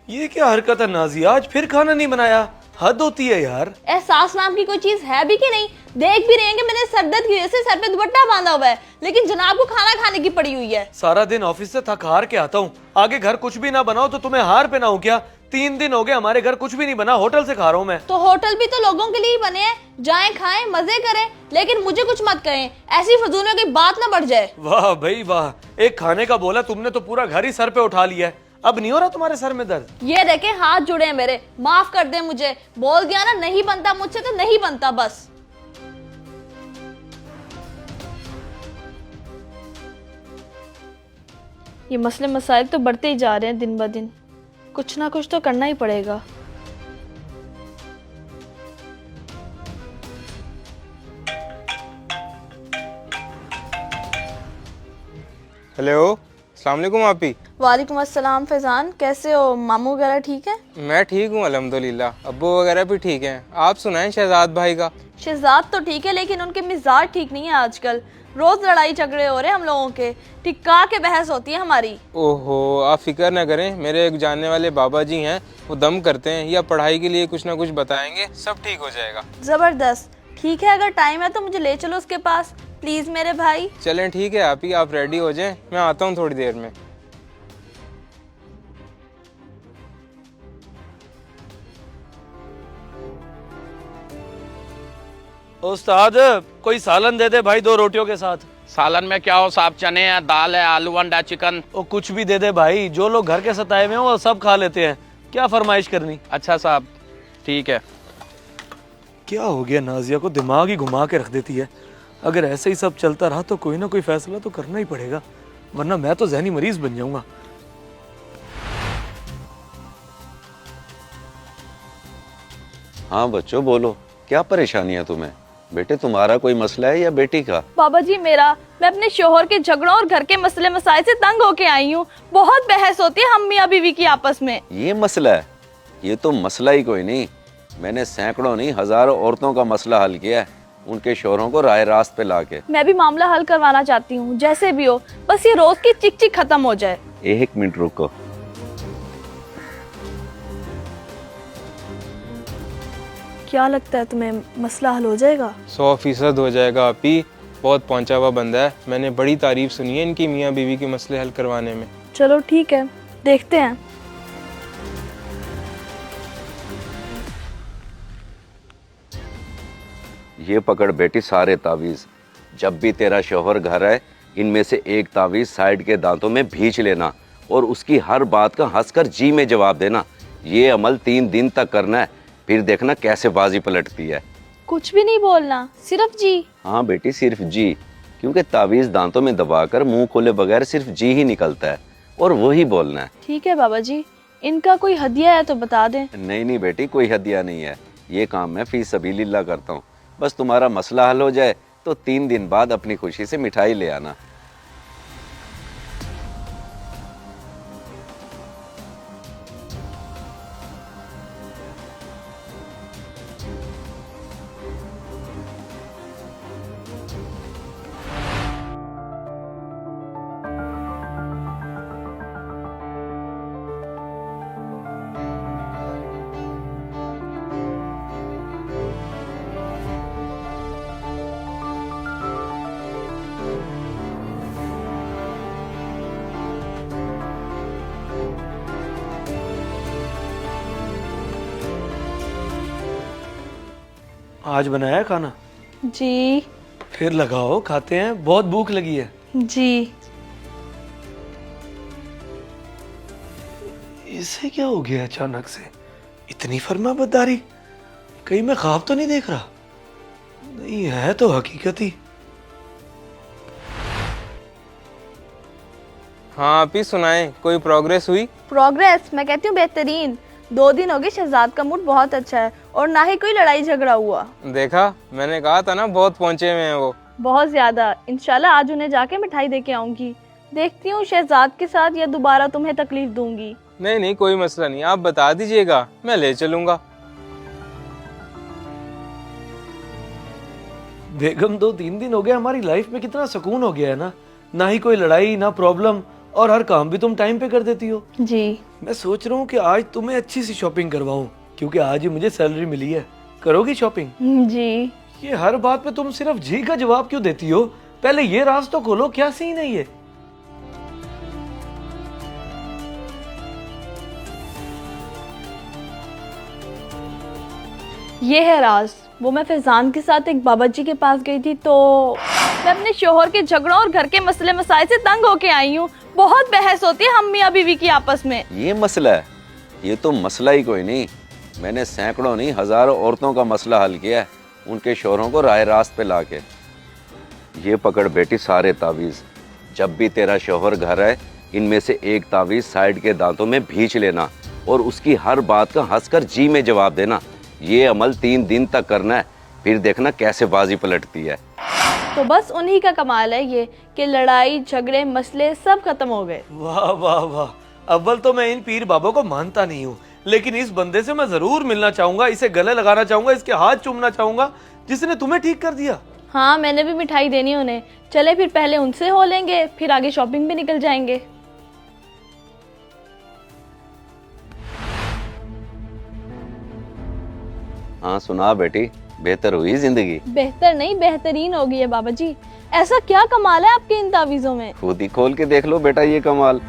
ये क्या हरकत है नाजिया, आज फिर खाना नहीं बनाया? हद होती है यार। एहसास नाम की कोई चीज है भी कि नहीं? देख भी रहे हैं कि मैंने सर दर्द की वजह से सर पे दुपट्टा बांधा हुआ है, लेकिन जनाब को खाना खाने की पड़ी हुई है। सारा दिन ऑफिस से थक हार के आता हूँ, आगे घर कुछ भी ना बनाओ तो तुम्हें हार पे ना हो क्या? 3 दिन हो गए हमारे घर कुछ भी नहीं बना, होटल से खा रहा हूँ मैं। तो होटल भी तो लोगों के लिए ही बने हैं, जाएं खाएं मजे करें, लेकिन मुझे कुछ मत कहें, ऐसी फजूलों की बात ना बढ़ जाए। वाह भाई वाह, एक खाने का बोला तुमने तो पूरा घर ही सर पे उठा लिया है। अब नहीं हो रहा तुम्हारे सर में दर्द? ये देखे हाथ जुड़े हैं मेरे, माफ कर दे मुझे। बोल दिया ना, नहीं बनता मुझसे तो नहीं बनता बस। ये मसले मसाइल तो बढ़ते ही जा रहे हैं दिन ब दिन, कुछ ना कुछ तो करना ही पड़ेगा। हेलो, अस्सलाम वालेकुम आपी। वालेकुम अस्सलाम फैजान, कैसे हो? मामू वगैरह ठीक है? मैं ठीक हूँ अल्हम्दुलिल्लाह, अब्बू वगैरह भी ठीक हैं। आप सुनाएं शहजाद भाई का। शहजाद तो ठीक है, लेकिन उनके मिजाज ठीक नहीं है आजकल। रोज लड़ाई झगड़े हो रहे हैं हम लोगों के, टिक्का के बहस होती है हमारी। ओहो, आप फिक्र न करें, मेरे एक जानने वाले बाबा जी हैं, वो दम करते हैं या पढ़ाई के लिए कुछ ना कुछ बताएंगे, सब ठीक हो जाएगा। जबरदस्त, ठीक है, अगर टाइम है तो मुझे ले चलो उसके पास प्लीज मेरे भाई। चलें ठीक है आपी, आप रेडी हो जाएं, मैं आता हूँ थोड़ी देर में। उस्ताद कोई सालन दे दे भाई, 2 रोटियों के साथ। सालन में क्या हो साहब? चने हैं, दाल है, आलू अंडा चिकन। वो कुछ भी दे दे भाई, जो लोग घर के सताए हुए हैं वो सब खा लेते हैं, क्या फरमाइश करनी। अच्छा साहब ठीक है। क्या हो गया नाजिया को, दिमाग ही घुमा के रख देती है। अगर ऐसे ही सब चलता रहा तो कोई ना कोई फैसला तो करना ही पड़ेगा, वरना मैं तो जहनी मरीज बन जाऊंगा। हाँ बच्चों बोलो, क्या परेशानी है तुम्हें? बेटे तुम्हारा कोई मसला है या बेटी का? बाबा जी मेरा, मैं अपने शोहर के झगड़ों और घर के मसले मसाइल से तंग होके आई हूँ। बहुत बहस होती है हम मियाँ बीवी की आपस में। ये मसला है? ये तो मसला ही कोई नहीं, मैंने सैकड़ों नहीं हजारों औरतों का मसला हल किया है, उनके शोहरों को राय रास्त पे लाके। मैं भी मामला हल करवाना चाहती हूँ, जैसे भी हो, बस ये रोज की चिक चिक खत्म हो जाए। 1 मिनट रुको। क्या लगता है तुम्हें, मसला हल हो जाएगा? 100% हो जाएगा आपी, बहुत पहुँचा हुआ बंदा है, मैंने बड़ी तारीफ सुनी है इनकी मियाँ बीवी के मसले हल करवाने में। चलो ठीक है, देखते हैं। ये पकड़ बेटी सारे तावीज, जब भी तेरा शोहर घर आए इनमें से एक तावीज साइड के दांतों में भींच लेना और उसकी हर बात का हंसकर जी में जवाब देना। ये अमल 3 दिन तक करना है, फिर देखना कैसे बाजी पलटती है। कुछ भी नहीं बोलना, सिर्फ जी। हाँ बेटी सिर्फ जी, क्योंकि तावीज दांतों में दबाकर मुंह खोले बगैर सिर्फ जी ही निकलता है और वही बोलना है। ठीक है बाबा जी, इनका कोई हदिया है तो बता दें। नहीं नहीं बेटी, कोई हदिया नहीं है, ये काम मैं फी सबीलिल्लाह करता हूँ। बस तुम्हारा मसला हल हो जाए तो 3 दिन बाद अपनी खुशी से मिठाई ले आना। आज बनाया है खाना? जी। फिर लगाओ, खाते हैं, बहुत भूख लगी है। जी। इसे क्या हो गया अचानक से, इतनी फरमाबरदारी? कहीं मैं ख्वाब तो नहीं देख रहा? नहीं है तो हकीकत ही। हाँ आपी सुनाएं, कोई प्रोग्रेस हुई? प्रोग्रेस? मैं कहती हूँ बेहतरीन। 2 दिन हो गए, शहजाद का मूड बहुत अच्छा है और ना ही कोई लड़ाई झगड़ा हुआ। देखा, मैंने कहा था ना बहुत पहुँचे हुए हैं वो। बहुत ज्यादा। इंशाल्लाह आज उन्हें जाके मिठाई दे के आऊंगी। देखती हूँ शहजाद के साथ या दोबारा तुम्हें तकलीफ दूंगी। नहीं नहीं कोई मसला नहीं, आप बता दीजिएगा, मैं ले चलूंगा। बेगम 2-3 दिन हो गए, हमारी लाइफ में कितना सुकून हो गया है ना ही कोई लड़ाई ना प्रॉब्लम, और हर काम भी तुम टाइम पे कर देती हो। जी। मैं सोच रहा हूँ कि आज तुम्हें अच्छी सी शॉपिंग करवाऊं, क्योंकि आज ही मुझे सैलरी मिली है। करोगी शॉपिंग? जी। ये हर बात पे तुम सिर्फ जी का जवाब क्यों देती हो? पहले ये राज तो खोलो, क्या सीन है ये? ये है राज। वो मैं फैजान के साथ एक बाबा जी के पास गई थी, तो मैं अपने शोहर के झगड़ों और घर के मसले मसाइल से तंग होके आई हूँ। बहुत बहस होती है हम मियाँ बीवी की आपस में। ये मसला है? ये तो मसला ही कोई नहीं। मैंने सैकड़ों नहीं हजारों औरतों का मसला हल किया है, उनके शोहरों को राह रास्त पे लाके। ये पकड़ बेटी सारे तावीज़। जब भी तेरा शोहर घर आए, इनमें से एक तावीज़ साइड के दांतों में भींच लेना और उसकी हर बात का हंसकर जी में जवाब देना। ये अमल 3 दिन तक करना है, फिर देखना कैसे बाजी पलटती है। तो बस उन्हीं का कमाल है ये कि लड़ाई झगड़े मसले सब खत्म हो गए। वाह वाह वाह। अव्वल तो मैं इन पीर बाबों को मानता नहीं हूँ, लेकिन इस बंदे से मैं जरूर मिलना चाहूंगा, इसे गले लगाना चाहूंगा, इसके हाथ चूमना चाहूंगा जिसने तुम्हें ठीक कर दिया। हाँ, मैंने भी मिठाई देनी उन्हें। चले फिर पहले उनसे हो लेंगे, फिर आगे शॉपिंग भी निकल जाएंगे। हाँ सुना बेटी, बेहतर हुई जिंदगी? बेहतर नहीं, बेहतरीन हो गई है बाबा जी। ऐसा क्या कमाल है आपके इन तावीज़ों में? खुद ही खोल के देख लो बेटा ये कमाल।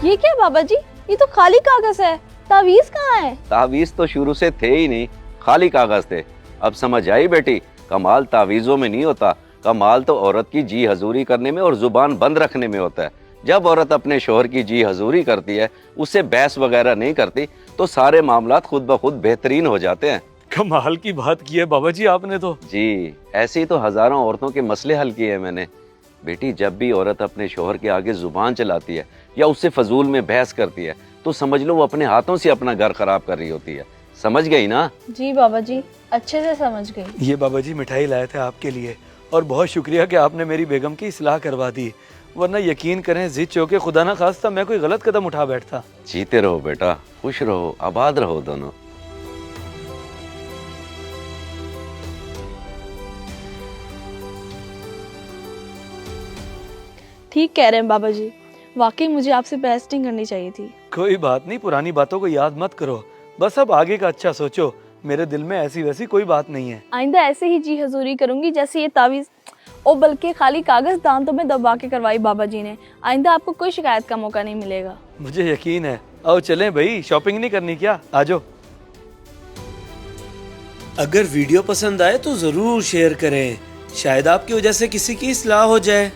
ये क्या बाबा जी? ये तो खाली कागज है, तावीज़ कहाँ है? तावीज़ तो शुरू से थे ही नहीं, खाली कागज थे। अब समझ आई बेटी, कमाल तावीज़ों में नहीं होता, कमाल तो औरत की जी हजूरी करने में और जुबान बंद रखने में होता है। जब औरत अपने शोहर की जी हजूरी करती है, उससे बहस वगैरह नहीं करती, तो सारे मामलात खुद ब खुद बेहतरीन हो जाते हैं। कमाल की बात की है बाबा जी आपने तो। जी, ऐसे ही तो हजारों औरतों के मसले हल किए हैं मैंने। बेटी, जब भी औरत अपने शोहर के आगे जुबान चलाती है या उससे फजूल में बहस करती है, तो समझ लो वो अपने हाथों से अपना घर खराब कर रही होती है। समझ गई ना? जी बाबा जी, अच्छे से समझ गई। ये बाबा जी मिठाई लाए थे आपके लिए, और बहुत शुक्रिया कि आपने मेरी बेगम की इस्लाह करवा दी, वरना यकीन करें जिद चौके खुदा ना खास्ता मैं कोई गलत कदम उठा बैठता। जीते रहो बेटा, खुश रहो, आबाद रहो दोनों। ठीक कह रहे हैं बाबा जी, वाकई मुझे आपसे बहस नहीं करनी चाहिए थी। कोई बात नहीं, पुरानी बातों को याद मत करो, बस अब आगे का अच्छा सोचो। मेरे दिल में ऐसी वैसी कोई बात नहीं है। आइंदा ऐसे ही जी हजूरी करूंगी जैसे ये तावीज़, ओ बल्कि खाली कागज दांतों में दबा के करवाई बाबा जी ने। आइंदा आपको कोई शिकायत का मौका नहीं मिलेगा। मुझे यकीन है। आओ चलें भाई, शॉपिंग नहीं करनी क्या? आजो। अगर वीडियो पसंद आए तो जरूर शेयर करें, शायद आपकी वजह से किसी की इस्लाह हो जाए।